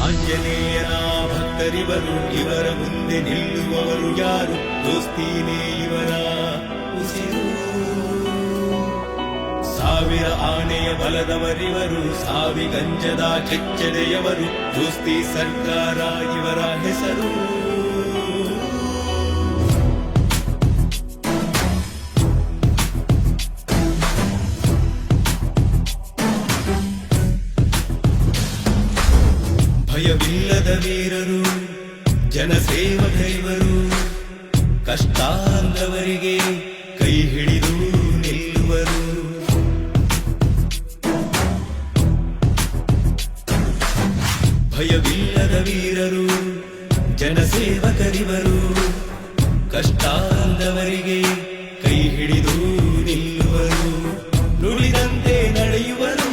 ಆಂಜನೇಯನ ಭಕ್ತರಿವರು, ಇವರ ಮುಂದೆ ನಿಲ್ಲುವವರು ಯಾರು? ದೋಸ್ತಿನೇ ಇವರ ಉಸಿರು. ಸಾವಿರ ಆನೆಯ ಬಲದವರಿವರು, ಸಾವಿಗಂಜದ ಕೆಚ್ಚೆದೆಯವರು. ದೋಸ್ತಿ ಸರ್ಕಾರ ಇವರ ಹೆಸರು. ಭಯವಿಲ್ಲದ ವೀರರು, ಜನಸೇವಕರಿವರು. ಕಷ್ಟ ಅಂದವರಿಗೆ ಕೈ ಹಿಡಿದು ನಿಲ್ಲುವರು. ಭಯವಿಲ್ಲದ ವೀರರು, ಜನಸೇವಕರಿವರು. ಕಷ್ಟ ಅಂದವರಿಗೆ ಕೈ ಹಿಡಿದು ನಿಲ್ಲುವರು. ನುಡಿದಂತೆ ನಡೆಯುವರು,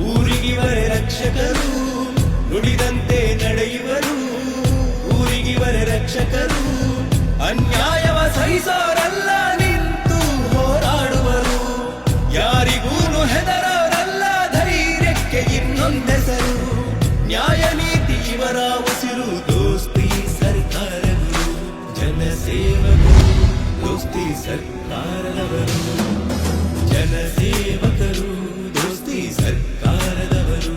ಊರಿಗಿವರೆ ರಕ್ಷಕರು. ನುಡಿದಂತೆ ನಡೆಯುವರು, ಊರಿಗಿವರೆ ರಕ್ಷಕರು. ಅನ್ಯಾಯವ ಸಹಿಸೋರಲ್ಲ, ನಿಂತು ಹೋರಾಡುವರು. ಯಾರಿಗೂನು ಹೆದರೋರಲ್ಲ, ಧೈರ್ಯಕ್ಕೆ ಇನ್ನೊಂದೆಸರು. ನ್ಯಾಯ ನೀತಿ ಇವರ ಉಸಿರು. ದೋಸ್ತಿ ಸರ್ಕಾರಗಳು, ಜನಸೇವಕರು. ದೋಸ್ತಿ ಸರ್ಕಾರದವರು, ಜನಸೇವಕರು. ದೋಸ್ತಿ ಸರ್ಕಾರದವರು.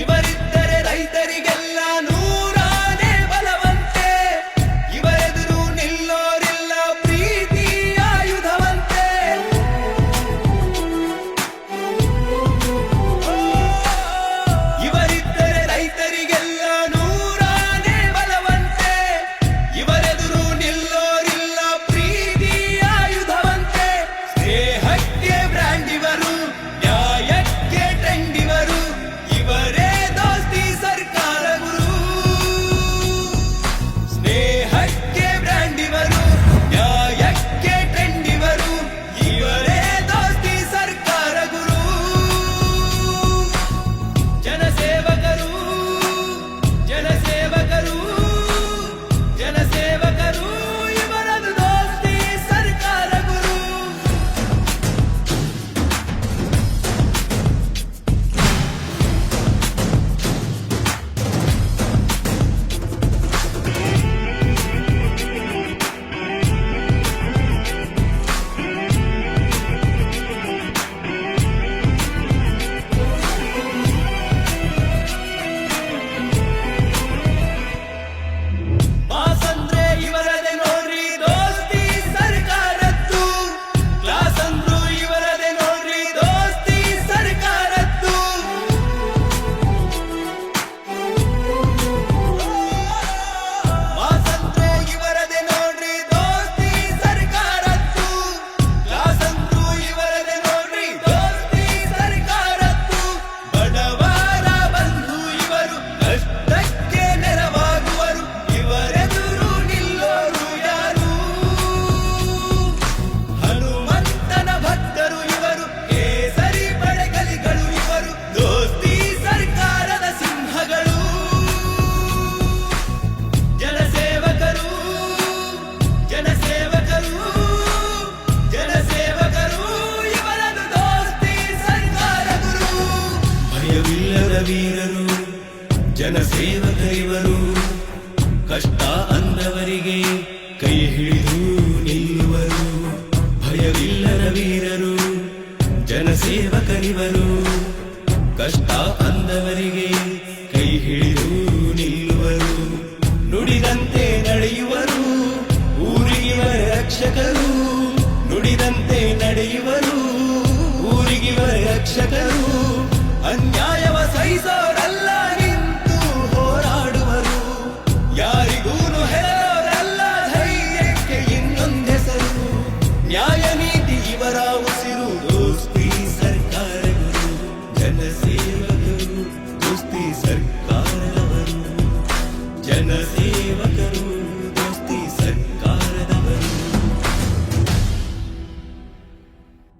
ಇವರಿದ್ದರೆ ರೈತರಿಗೆಲ್ಲ ನೂರಾನೇ ಬಲವಂತೆ. ಇವರೆದುರು ನಿಲ್ಲೋರಿಲ್ಲ, ಪ್ರೀತಿಯ ಆಯುಧವಂತೆ. ಇವರಿದ್ದರೆ ರೈತರಿಗೆಲ್ಲ ನೂರಾನೇ ಬಲವಂತೆ. ಇವರೆದುರು ನಿಲ್ಲೋರಿಲ್ಲ, ಪ್ರೀತಿಯ ಆಯುಧವಂತೆ. ಸ್ನೇಹಕ್ಕೆ ಬ್ರ್ಯಾಂಡ್ ಇವರು, ನ್ಯಾಯಕ್ಕೆ ಟ್ರೆಂಡ್ ಇವರು. ಇವರೇ ದೋಸ್ತಿ ಸರ್ಕಾರ ಗುರು. ಸ್ನೇಹಕ್ಕೆ ಬ್ರ್ಯಾಂಡ್ ಇವರು, ನ್ಯಾಯಕ್ಕೆ ಟ್ರೆಂಡ್ ಇವರು. ಇವರೇ ದೋಸ್ತಿ ಸರ್ಕಾರ ಗುರು. ಜನಸೇವಕರು, ಜನಸೇವಕರು, ಜನಸೇವಕರು. ಇವರದು ದೋಸ್ತಿ ಸರ್ಕಾರ ಗುರು. ಮಾಸ್ ಅಂದ್ರೆ ಇವರದೇ ನೋಡ್ರಿ, ದೋಸ್ತಿ ಸರ್ಕಾರದ್ದು. ಕ್ಲಾಸ್ ಅಂದ್ರು ಇವರದೇ ನೋಡ್ರಿ, ದೋಸ್ತಿ ಸರ್ಕಾರದ್ದು. ಮಾಸ್ ಅಂದ್ರೆ ಇವರದೇ ನೋಡ್ರಿ, ದೋಸ್ತಿ ಸರ್ಕಾರದ್ದು. ಕ್ಲಾಸ್ ಅಂದ್ರು ಇವರದೇ ನೋಡ್ರಿ, ದೋಸ್ತಿ ಸರ್ಕಾರದ್ದು. ಬಡವರ ಬಂಧು ಇವರು, ಕಷ್ಟಕ್ಕೆ ನೆರವಾಗುವರು. ಇವರೆದುರು ನಿಲ್ಲೋರು ಯಾರು? ಹನುಮಂತನ ಭಕ್ತರು ಇವರು, ಕೇಸರಿ ಪಡೆಗಲಿಗಳು ಇವರು. ದೋಸ್ತಿ ಸರ್ಕಾರದ ಸಿಂಹಗಳು. ಜನಸೇವಕರು, ಜನಸೇವಕರು, ಜನಸೇವಕರು. ಇವರದು ದೋಸ್ತಿ ಸರ್ಕಾರ ಗುರು. ಭಯವಿಲ್ಲದ ವೀರರು, ಜನಸೇವಕರಿವರು. ಕಷ್ಟ ಅಂದವರಿಗೆ ಕೈ ಹಿಡಿದು